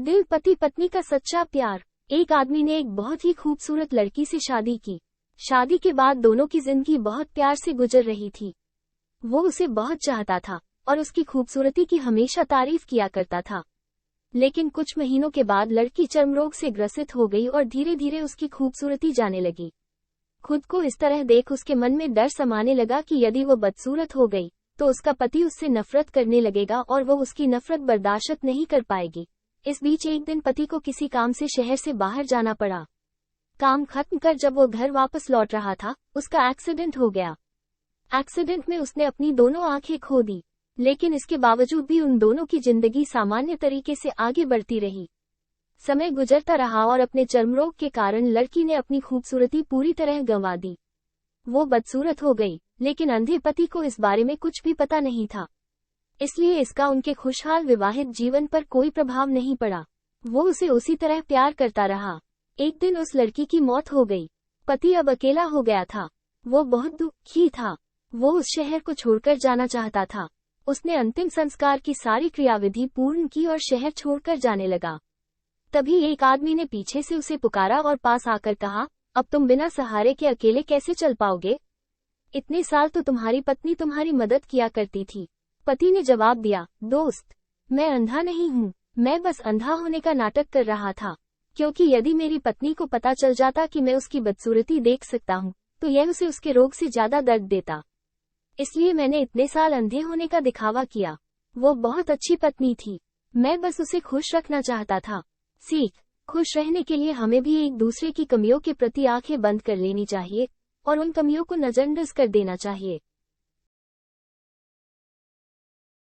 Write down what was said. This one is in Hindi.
दिल पति पत्नी का सच्चा प्यार। एक आदमी ने एक बहुत ही खूबसूरत लड़की से शादी की। शादी के बाद दोनों की जिंदगी बहुत प्यार से गुजर रही थी। वो उसे बहुत चाहता था और उसकी खूबसूरती की हमेशा तारीफ किया करता था। लेकिन कुछ महीनों के बाद लड़की चर्मरोग से ग्रसित हो गई और धीरे धीरे उसकी खूबसूरती जाने लगी। खुद को इस तरह देख उसके मन में डर समाने लगा कि यदि वो बदसूरत हो गई तो उसका पति उससे नफरत करने लगेगा और वो उसकी नफरत बर्दाश्त नहीं कर पाएगी। इस बीच एक दिन पति को किसी काम से शहर से बाहर जाना पड़ा। काम खत्म कर जब वो घर वापस लौट रहा था, उसका एक्सीडेंट हो गया। एक्सीडेंट में उसने अपनी दोनों आंखें खो दी, लेकिन इसके बावजूद भी उन दोनों की जिंदगी सामान्य तरीके से आगे बढ़ती रही। समय गुजरता रहा और अपने चर्मरोग के कारण लड़की ने अपनी खूबसूरती पूरी तरह गंवा दी। वो बदसूरत हो गई, लेकिन अंधे पति को इस बारे में कुछ भी पता नहीं था, इसलिए इसका उनके खुशहाल विवाहित जीवन पर कोई प्रभाव नहीं पड़ा। वो उसे उसी तरह प्यार करता रहा। एक दिन उस लड़की की मौत हो गई। पति अब अकेला हो गया था। वो बहुत दुखी था। वो उस शहर को छोड़कर जाना चाहता था। उसने अंतिम संस्कार की सारी क्रियाविधि पूर्ण की और शहर छोड़कर जाने लगा। तभी एक आदमी ने पीछे से उसे पुकारा और पास आकर कहा, अब तुम बिना सहारे के अकेले कैसे चल पाओगे? इतने साल तो तुम्हारी पत्नी तुम्हारी मदद किया करती थी। पति ने जवाब दिया, दोस्त, मैं अंधा नहीं हूँ, मैं बस अंधा होने का नाटक कर रहा था, क्योंकि यदि मेरी पत्नी को पता चल जाता कि मैं उसकी बदसूरती देख सकता हूँ, तो यह उसे उसके रोग से ज्यादा दर्द देता। इसलिए मैंने इतने साल अंधे होने का दिखावा किया। वो बहुत अच्छी पत्नी थी, मैं बस उसे खुश रखना चाहता था। सीख, खुश रहने के लिए हमें भी एक दूसरे की कमियों के प्रति आंखें बंद कर लेनी चाहिए और उन कमियों को नजरअंदाज कर देना चाहिए।